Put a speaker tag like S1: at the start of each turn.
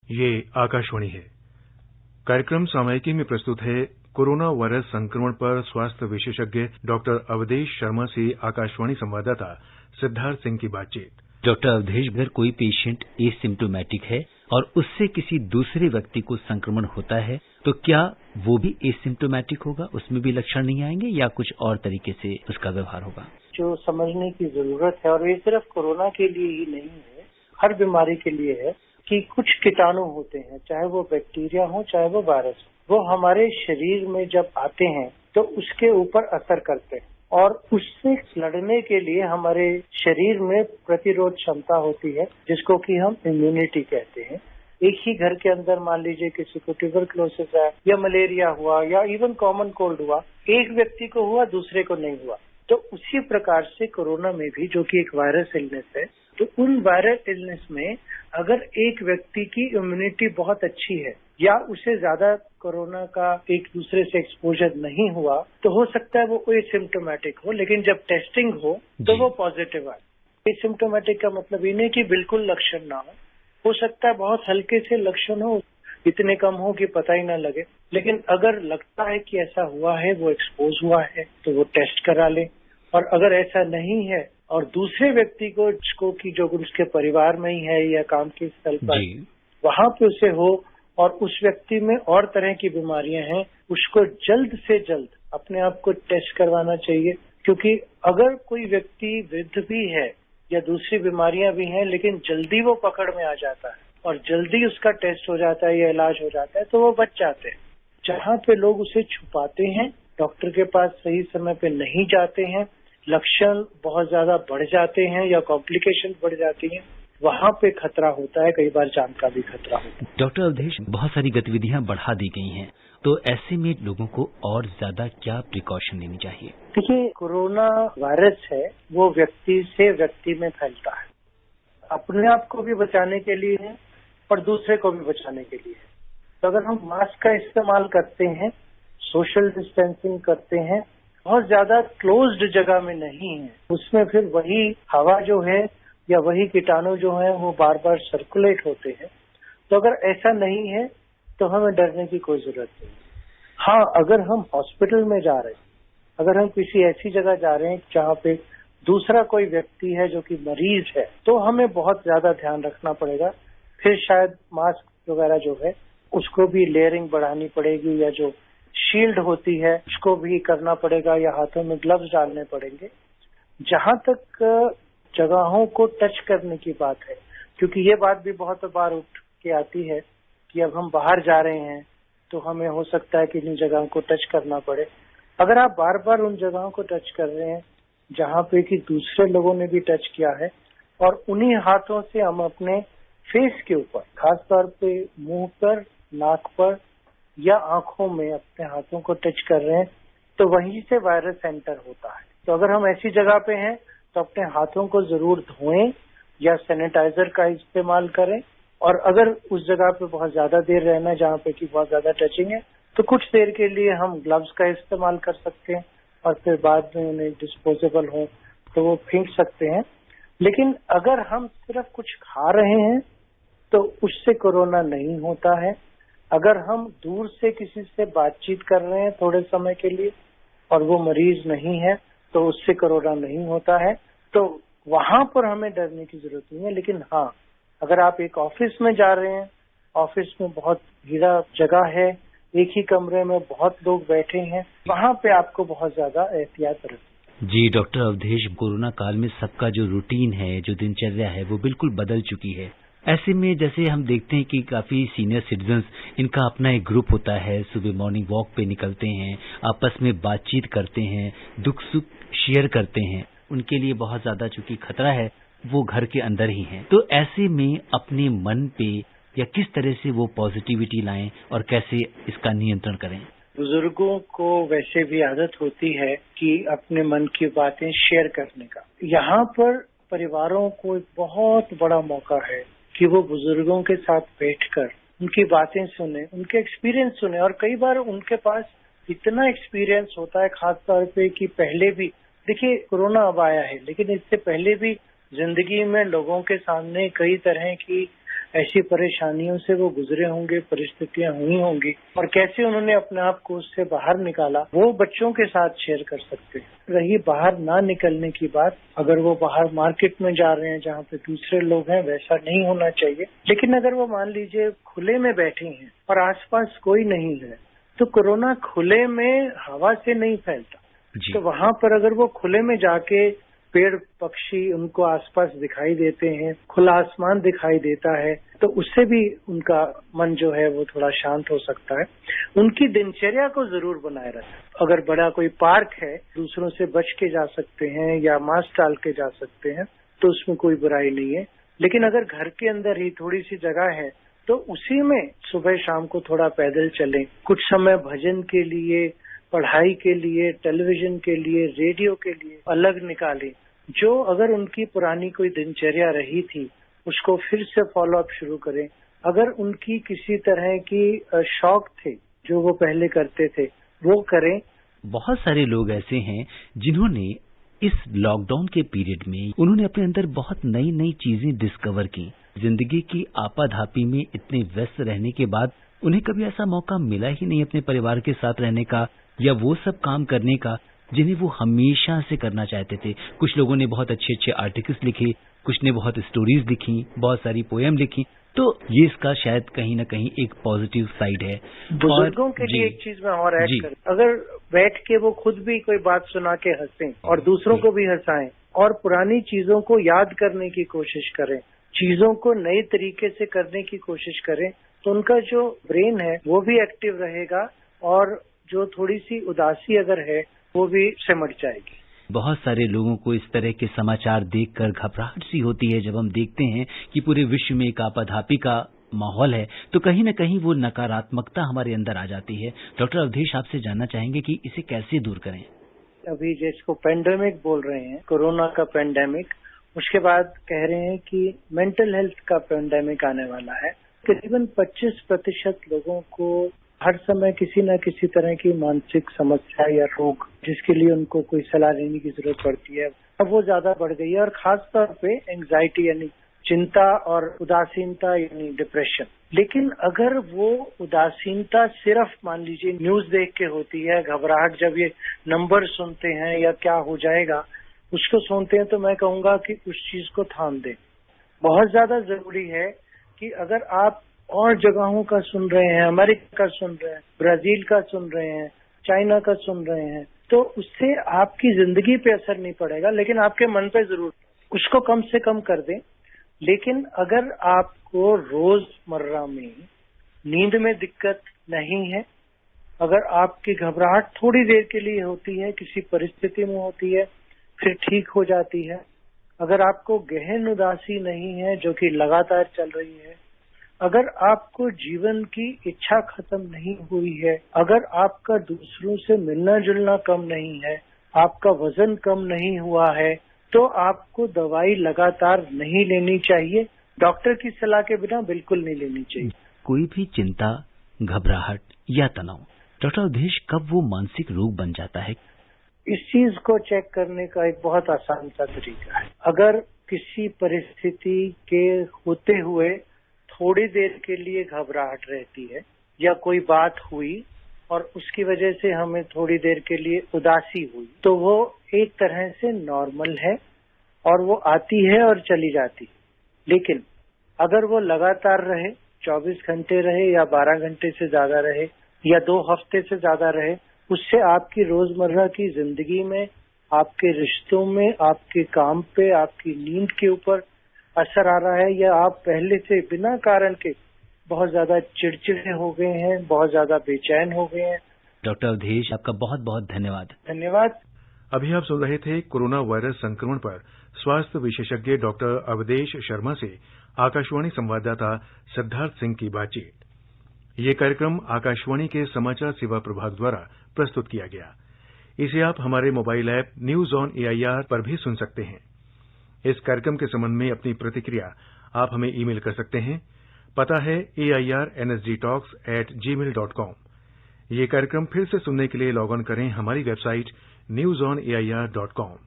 S1: ये आकाशवाणी है। कार्यक्रम सामयिकी में प्रस्तुत है कोरोना वायरस संक्रमण पर स्वास्थ्य विशेषज्ञ डॉक्टर अवधेश शर्मा से आकाशवाणी संवाददाता सिद्धार्थ सिंह की बातचीत।
S2: डॉक्टर अवधेश, अगर कोई पेशेंट एसिम्प्टोमेटिक है और उससे किसी दूसरे व्यक्ति को संक्रमण होता है तो क्या वो भी एसिम्प्टोमेटिक होगा, उसमें भी लक्षण नहीं आएंगे या कुछ और तरीके से उसका व्यवहार होगा?
S3: जो समझने की जरूरत है, और ये सिर्फ कोरोना के लिए ही नहीं है, हर बीमारी के लिए है कि कुछ कीटाणु होते हैं, चाहे वो बैक्टीरिया हो चाहे वो वायरस हो, वो हमारे शरीर में जब आते हैं तो उसके ऊपर असर करते हैं और उससे लड़ने के लिए हमारे शरीर में प्रतिरोध क्षमता होती है, जिसको कि हम इम्यूनिटी कहते हैं। एक ही घर के अंदर मान लीजिए किसी को ट्यूबरक्लोसिस है या मलेरिया हुआ या इवन कॉमन कोल्ड हुआ, एक व्यक्ति को हुआ दूसरे को नहीं हुआ, तो उसी प्रकार से कोरोना में भी, जो कि एक वायरस इलनेस है, तो उन वायरल इलनेस में अगर एक व्यक्ति की इम्यूनिटी बहुत अच्छी है या उसे ज्यादा कोरोना का एक दूसरे से एक्सपोजर नहीं हुआ, तो हो सकता है वो एसिम्प्टोमेटिक हो, लेकिन जब टेस्टिंग हो तो वो पॉजिटिव आए। एसिम्प्टोमेटिक का मतलब ये नहीं कि बिल्कुल लक्षण ना हो सकता है बहुत हल्के से लक्षण हो, इतने कम हो कि पता ही ना लगे, लेकिन अगर लगता है कि ऐसा हुआ है, वो एक्सपोज हुआ है, तो वो टेस्ट करा ले। और अगर ऐसा नहीं है और दूसरे व्यक्ति को जिसको कि जो उसके परिवार में ही है या काम के स्थल पर वहां पे उसे हो और उस व्यक्ति में और तरह की बीमारियां हैं, उसको जल्द से जल्द अपने आप को टेस्ट करवाना चाहिए, क्योंकि अगर कोई व्यक्ति वृद्ध भी है या दूसरी बीमारियां भी हैं, लेकिन जल्दी वो पकड़ में आ जाता है और जल्दी उसका टेस्ट हो जाता है या इलाज हो जाता है, तो वो बच जाते हैं। जहां पे लोग उसे छुपाते हैं, डॉक्टर के पास सही समय पे नहीं जाते हैं, लक्षण बहुत ज्यादा बढ़ जाते हैं या कॉम्प्लिकेशन बढ़ जाती हैं, वहां पे खतरा होता है, कई बार जान का भी खतरा होता है।
S2: डॉक्टर अवधेश, बहुत सारी गतिविधियां बढ़ा दी गई हैं, तो ऐसे में लोगों को और ज्यादा क्या प्रिकॉशन लेनी चाहिए?
S3: देखिए, कोरोना वायरस है वो व्यक्ति से व्यक्ति में फैलता है, अपने आप को भी बचाने के लिए है और दूसरे को भी बचाने के लिए है। तो अगर हम मास्क का इस्तेमाल करते हैं, सोशल डिस्टेंसिंग करते हैं, बहुत ज्यादा क्लोज्ड जगह में नहीं है, उसमें फिर वही हवा जो है या वही कीटाणु जो है वो बार बार सर्कुलेट होते हैं। तो अगर ऐसा नहीं है तो हमें डरने की कोई जरूरत नहीं। हाँ, अगर हम हॉस्पिटल में जा रहे हैं, अगर हम किसी ऐसी जगह जा रहे हैं जहाँ पे दूसरा कोई व्यक्ति है जो कि मरीज है, तो हमें बहुत ज्यादा ध्यान रखना पड़ेगा। फिर शायद मास्क वगैरह जो है उसको भी लेयरिंग बढ़ानी पड़ेगी, या जो शील्ड होती है उसको भी करना पड़ेगा, या हाथों में ग्लव्स डालने पड़ेंगे। जहां तक जगहों को टच करने की बात है, क्योंकि ये बात भी बहुत बार उठ के आती है कि अब हम बाहर जा रहे हैं तो हमें हो सकता है कि इन जगहों को टच करना पड़े। अगर आप बार बार उन जगहों को टच कर रहे हैं जहां पे कि दूसरे लोगों ने भी टच किया है, और उन्हीं हाथों से हम अपने फेस के ऊपर, खासतौर पे मुंह पर, नाक पर या आंखों में अपने हाथों को टच कर रहे हैं, तो वहीं से वायरस एंटर होता है। तो अगर हम ऐसी जगह पे हैं तो अपने हाथों को जरूर धोएं या सैनिटाइजर का इस्तेमाल करें, और अगर उस जगह पे बहुत ज्यादा देर रहना है जहाँ पे कि बहुत ज्यादा टचिंग है, तो कुछ देर के लिए हम ग्लव्स का इस्तेमाल कर सकते हैं और फिर बाद में उन्हें डिस्पोजेबल हो तो वो फेंक सकते हैं। लेकिन अगर हम सिर्फ कुछ खा रहे हैं तो उससे कोरोना नहीं होता है। अगर हम दूर से किसी से बातचीत कर रहे हैं थोड़े समय के लिए और वो मरीज नहीं है, तो उससे कोरोना नहीं होता है। तो वहां पर हमें डरने की जरूरत नहीं है। लेकिन हाँ, अगर आप एक ऑफिस में जा रहे हैं, ऑफिस में बहुत भीड़ा जगह है, एक ही कमरे में बहुत लोग बैठे हैं, वहां पे आपको बहुत ज्यादा एहतियात रखनी।
S2: जी डॉक्टर अवधेश, कोरोना काल में सबका जो रूटीन है, जो दिनचर्या है, वो बिल्कुल बदल चुकी है। ऐसे में जैसे हम देखते हैं कि काफी सीनियर सिटीजन्स, इनका अपना एक ग्रुप होता है, सुबह मॉर्निंग वॉक पे निकलते हैं, आपस में बातचीत करते हैं, दुख सुख शेयर करते हैं। उनके लिए बहुत ज्यादा चूंकि खतरा है, वो घर के अंदर ही हैं। तो ऐसे में अपने मन पे या किस तरह से वो पॉजिटिविटी लाएं और कैसे इसका नियंत्रण करें?
S3: बुजुर्गों को वैसे भी आदत होती है कि अपने मन की बातें शेयर करने का। यहाँ पर परिवारों को एक बहुत बड़ा मौका है कि वो बुजुर्गों के साथ बैठकर उनकी बातें सुने, उनके एक्सपीरियंस सुने। और कई बार उनके पास इतना एक्सपीरियंस होता है, खासतौर पे कि पहले भी, देखिए कोरोना अब आया है, लेकिन इससे पहले भी जिंदगी में लोगों के सामने कई तरह की ऐसी परेशानियों से वो गुजरे होंगे, परिस्थितियां हुई होंगी और कैसे उन्होंने अपने आप को उससे बाहर निकाला, वो बच्चों के साथ शेयर कर सकते हैं। रही बाहर ना निकलने की बात, अगर वो बाहर मार्केट में जा रहे हैं जहाँ पे दूसरे लोग हैं, वैसा नहीं होना चाहिए। लेकिन अगर वो मान लीजिए खुले में बैठे हैं और आसपास कोई नहीं है, तो कोरोना खुले में हवा से नहीं फैलता। तो वहां पर अगर वो खुले में जाके पेड़ पक्षी उनको आसपास दिखाई देते हैं, खुला आसमान दिखाई देता है, तो उससे भी उनका मन जो है वो थोड़ा शांत हो सकता है। उनकी दिनचर्या को जरूर बनाए रखें। अगर बड़ा कोई पार्क है, दूसरों से बच के जा सकते हैं या मास्क डाल के जा सकते हैं, तो उसमें कोई बुराई नहीं है। लेकिन अगर घर के अंदर ही थोड़ी सी जगह है, तो उसी में सुबह शाम को थोड़ा पैदल चलें, कुछ समय भजन के लिए, पढ़ाई के लिए, टेलीविजन के लिए, रेडियो के लिए अलग निकालें। जो अगर उनकी पुरानी कोई दिनचर्या रही थी, उसको फिर से फॉलो अप शुरू करें। अगर उनकी किसी तरह की शौक थे जो वो पहले करते थे, वो करें।
S2: बहुत सारे लोग ऐसे हैं जिन्होंने इस लॉकडाउन के पीरियड में उन्होंने अपने अंदर बहुत नई नई चीजें डिस्कवर की। जिंदगी की आपाधापी में इतने व्यस्त रहने के बाद उन्हें कभी ऐसा मौका मिला ही नहीं अपने परिवार के साथ रहने का या वो सब काम करने का जिन्हें वो हमेशा से करना चाहते थे। कुछ लोगों ने बहुत अच्छे अच्छे आर्टिकल्स लिखे, कुछ ने बहुत स्टोरीज लिखी, बहुत सारी पोएम लिखी। तो ये इसका शायद कहीं ना कहीं एक पॉजिटिव साइड है।
S3: बुजुर्गों के लिए एक चीज मैं और ऐड करूं, अगर बैठ के वो खुद भी कोई बात सुना के हंसें और दूसरों को भी हंसाएं और पुरानी चीजों को याद करने की कोशिश करें, चीजों को नए तरीके से करने की कोशिश करें, तो उनका जो ब्रेन है वो भी एक्टिव रहेगा और जो थोड़ी सी उदासी अगर है वो भी सिमट जाएगी।
S2: बहुत सारे लोगों को इस तरह के समाचार देखकर घबराहट सी होती है। जब हम देखते हैं कि पूरे विश्व में एक आपाधापी का माहौल है, तो कहीं न कहीं वो नकारात्मकता हमारे अंदर आ जाती है। डॉक्टर अवधेश, आपसे जानना चाहेंगे कि इसे कैसे दूर करें?
S3: अभी जिसको पेंडेमिक बोल रहे हैं, कोरोना का पेंडेमिक, उसके बाद कह रहे हैं कि मेंटल हेल्थ का पेंडेमिक आने वाला है। करीबन 25% लोगों को हर समय किसी न किसी तरह की मानसिक समस्या या रोग जिसके लिए उनको कोई सलाह लेने की जरूरत पड़ती है, अब वो ज्यादा बढ़ गई है। और खास तौर पे एंग्जाइटी यानी चिंता और उदासीनता यानी डिप्रेशन। लेकिन अगर वो उदासीनता सिर्फ मान लीजिए न्यूज देख के होती है, घबराहट जब ये नंबर सुनते हैं या क्या हो जाएगा उसको सुनते हैं, तो मैं कहूंगा कि उस चीज को थाम दें। बहुत ज्यादा जरूरी है कि अगर आप और जगहों का सुन रहे हैं, अमेरिका का सुन रहे हैं, ब्राजील का सुन रहे हैं, चाइना का सुन रहे हैं, तो उससे आपकी जिंदगी पे असर नहीं पड़ेगा, लेकिन आपके मन पे जरूर, उसको कम से कम कर दें। लेकिन अगर आपको रोजमर्रा में नींद में दिक्कत नहीं है, अगर आपकी घबराहट थोड़ी देर के लिए होती है, किसी परिस्थिति में होती है, फिर ठीक हो जाती है, अगर आपको गहन उदासी नहीं है जो कि लगातार चल रही है, अगर आपको जीवन की इच्छा खत्म नहीं हुई है, अगर आपका दूसरों से मिलना जुलना कम नहीं है, आपका वजन कम नहीं हुआ है, तो आपको दवाई लगातार नहीं लेनी चाहिए। डॉक्टर की सलाह के बिना बिल्कुल नहीं लेनी चाहिए।
S2: कोई भी चिंता, घबराहट या तनाव, डॉक्टर अवधेश, कब वो मानसिक रोग बन जाता है?
S3: इस चीज को चेक करने का एक बहुत आसान सा तरीका है। अगर किसी परिस्थिति के होते हुए थोड़ी देर के लिए घबराहट रहती है या कोई बात हुई और उसकी वजह से हमें थोड़ी देर के लिए उदासी हुई, तो वो एक तरह से नॉर्मल है और वो आती है और चली जाती। लेकिन अगर वो लगातार रहे, 24 घंटे रहे या 12 घंटे से ज्यादा रहे या 2 हफ्ते से ज्यादा रहे, उससे आपकी रोजमर्रा की जिंदगी में, आपके रिश्तों में, आपके काम पे, आपकी नींद के ऊपर असर आ रहा है या आप पहले से बिना कारण के बहुत ज्यादा चिड़चिड़े हो गए हैं, बहुत ज्यादा बेचैन हो गए हैं।
S2: डॉक्टर अवधेश, आपका बहुत बहुत धन्यवाद।
S3: धन्यवाद।
S1: अभी आप सुन रहे थे कोरोना वायरस संक्रमण पर स्वास्थ्य विशेषज्ञ डॉक्टर अवधेश शर्मा से आकाशवाणी संवाददाता सिद्धार्थ सिंह की बातचीत। ये कार्यक्रम आकाशवाणी के समाचार सेवा प्रभाग द्वारा प्रस्तुत किया गया। इसे आप हमारे mobile app news on AIR पर भी सुन सकते हैं। इस कार्यक्रम के संबंध में अपनी प्रतिक्रिया आप हमें ईमेल कर सकते हैं। पता है airnsgtalks@gmail.com। ये कार्यक्रम फिर से सुनने के लिए लॉग ऑन करें हमारी वेबसाइट newsonair.com।